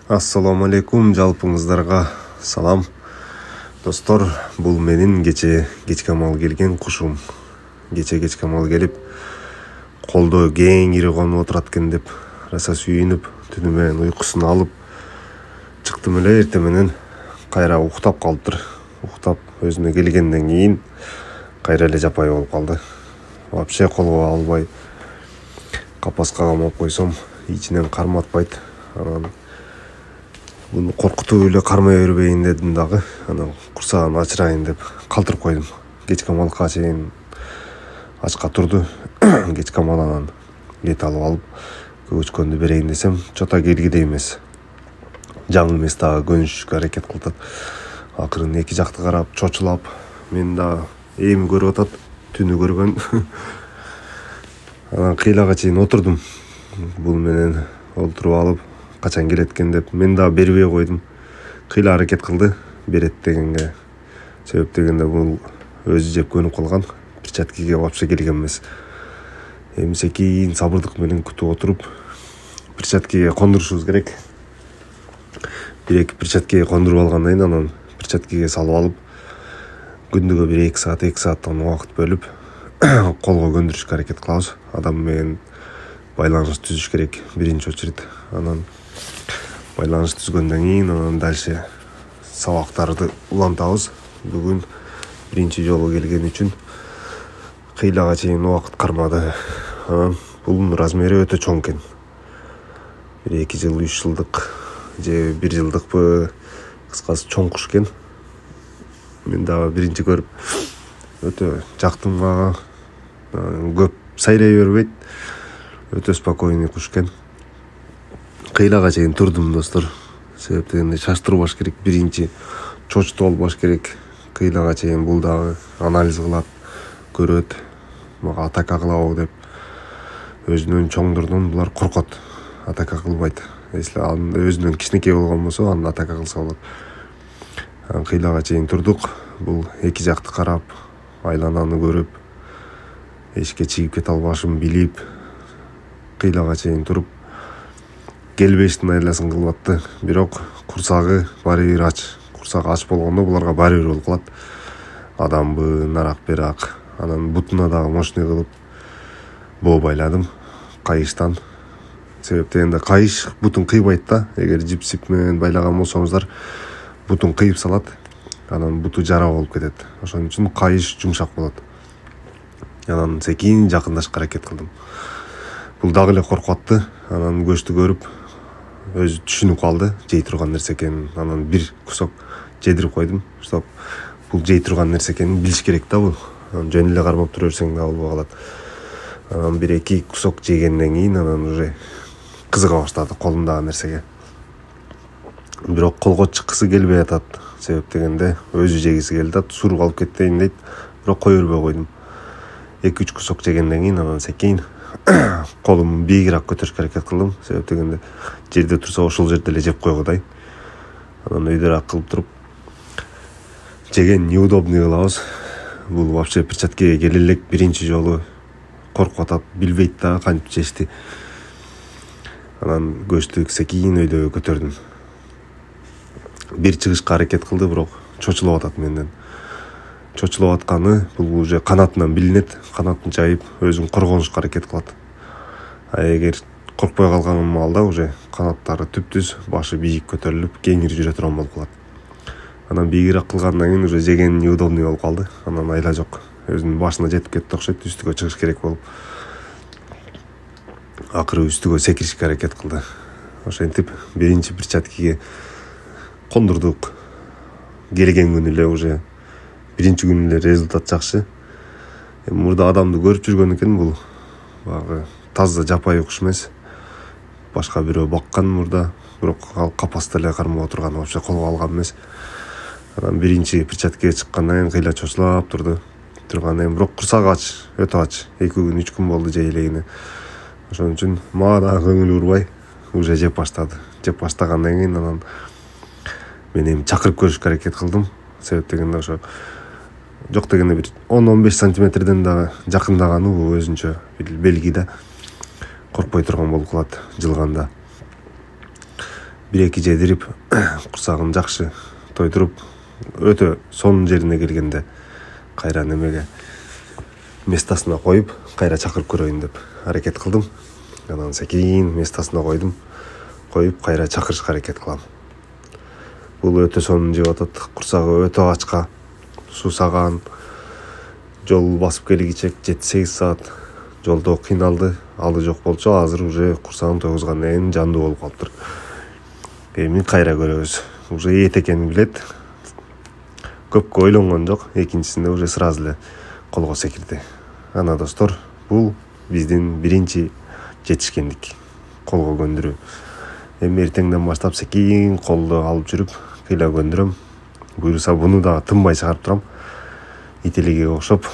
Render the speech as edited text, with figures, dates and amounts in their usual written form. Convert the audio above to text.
Ассаламу алейкум, жалпыңыздарга салам. Достор, бул менин кечке мал келген кушум. Кечке мал келип, колдо кең ири конуп отурат экен деп раса сүйүнүп, түнү менен уйкусун алып чыктым эле. Эртең менен кайра уктап калыптыр. Уктап өзүнө келгенден кийин кайра эле жапай болуп калды. Вообще колго албай капаска камап койсом, ичинен карматпайт. Анан буну коркутуп эле кармай бербейин дедим дагы. Анан курсагын ачырайын деп калтырып койдум. Кечке малка чейин ачка турду. Кечке мал анан эт алып алып көчкөндү берейин десем, чота келгидей эмес. Жаңы эмес дагы көнүшүшкө аракет кылып атат. Акырын эки жакты карап, чочулап, мен дагы эми көрүп атат, түнү көргөн. Анан кыйлага чейин отурдум. Бул менен олтуруп алып, качан келет экен деп мен дагы бербей койдум. Кыйла аракет кылды берет дегенге. Себеп дегенде бул өзү жеп көнүп калган. Перчаткиге вообще келген эмес. Эми секин сабырдык менен күтүп отуруп, перчаткиге кондурушубуз керек. Бир-эки перчаткиге кондуруп алгандан кийин анан перчаткиге салып алып, күндүгө 1-2 сааттан убакыт бөлүп, колго көндүрүшкө аракет кылабыз. Адам менен байланыш түзүш керек биринчи очередь. Анан байланыш түзгөндөн кийин анан дальше сабактарды улантабыз. Бүгүн биринчи жолу келген үчүн кыйлага чейин убакыт кармады. Анан бул размери өтө чоң экен. 1-2 жыл, 3 жылдык же 1 жылдыкпы, кыскасы чоң куш экен. Мен дагы биринчи көрүп өтө жактым ага. Көп сайрай бербейт. Өтө спокойный куш экен. Кыйлага чейин турдум, достор. Себеп дегенде шаштырбаш керек. Биринчи чочтуп албаш керек. Кыйлага чейин бул дагы анализ кылат, көрөт. Мага атака кылабы деп. Өзүнөн чоңдордон булар коркот. Атака кылбайт. Если өзүнөн кичинекей болгон болсо, аны атака кылса болот. Кыйлага чейин турдук. Бул эки жакты карап, айлананы көрүп, эшикке чыгып кете албашын билип, кыйлага чейин туруп, келбештин айласын кылып атты. Бирок курсагы баары бир ач. Курсагы ач болгондо буларга баары бир болуп калат. Адамбы, нарак берак. Анан бутуна дагы мощный кылып боо байладым кайыштан. Себеп дегенде кайыш бутун кыйбайт да. Эгер жип менен байлаган болсоңуздар, бутун кыйып салат. Анан буту жара болуп кетет. Ошон үчүн кайыш жумшак болот. Анан секин жакындашка аракет кылдым. Бул дагы эле коркуп атты. Анан көчтү көрүп, өзү түшүнүп калды, жей турган нерсе экенин. Анан бир кусок жедирип койдум. Стоп. Бул жей турган нерсе экенин билиш керек да бул. Жөн эле кармап тура берсең да болбой калат. Анан 1-2 кусок жегенден кийин анан уже кызыга баштады колундагы нерсеге. Бирок колго чыккысы келбей атат. Себеп дегенде өзү жегиси келди, суруп алып кетейин дейт. Бирок кой бербей койдум. 2-3 кусок жегенден кийин анан секин колумду бийигирээк көтөрүшкө аракет кылдым. Себеп дегенде жерде турса ошол жерде эле жеп койгудай. Анан өйдөрөөк кылып туруп жеген неудобный кылабыз. Бул вообще перчаткиге келе элек биринчи жолу коркуп атат, билбейт да кантип жешти. Анан көчтү секин өйдөгө көтөрдүм. Бир чыгышка аракет кылды, бирок чочулуп атат менден. Чочулуп атканы бул уже канатынан билинет. Канатын жайып өзүн коргонушка аракет кылат. Эгер коркпой калган маалда уже канаттары түптүз, башы бийик көтөрүлүп, кеңири жүрө турган болуп калат. Анан бийигирээк кылгандан кийин уже жеген неудобный болуп калды. Анан айла жок. Өзүнүн башына жетип кетти окшойт, үстүгө чыгыш керек болуп. Акыры үстүгө секиришке аракет кылды. Ошентип биринчи перчаткиге кондурдук. Келген күнү эле уже биринчи күнү эле результат жакшы. Мурда адамды көрүп жүргөн экен бул. Багы таза жапай куш эмес. Башка бирөө баккан мурда, бирок ал капаста эле кармап отурган, вообще колго алган эмес. Анан биринчи перчаткиге чыккандан кийин кыйла чочулап турду. Тургандан кийин бирок курсагы ач, өтө ач. 2 күн, 3 күн болду жей элегине. Ошон үчүн мага да көңүл урбай уже жеп баштады. Жеп баштагандан кийин анан мен эми чакырып көрүшкө аракет кылдым. Себеп дегенде ошо жок дегенде бир 10-15 сантиметрден дагы жакындаганы бул өзүнчө белги да. Коркпой турган болуп калат жылганда. 1-2 жедирип курсагын жакшы тойдуруп өтө сонун жерине келгенде кайра немеге местасына коюп кайра чакырып көрөйүн деп аракет кылдым. Анан секин местасына коюп кайра чакырышка аракет кылам. Бул өтө сонун жеп атат. Курсагы өтө ачка, суусаган, жол басып келгичек 7-8 саат жолдо кыйналды. Алы жок болчу, азыр уже курсагын тойгузгандан кийин жандуу болуп калыптыр. Эми кайра көрөбүз. Уже эт экенин билет. Көпкө ойлонгон жок. Экинчисинде уже сразу эле колго секирди. Ана достор, бул биздин биринчи жетишкендик. Колго көндүрүү. Эми эртеңден баштап секин колду алып жүрүп, кыйла көндүрөм. Буюрса буну да тынбай чыгарып турам. Ителеге окшоп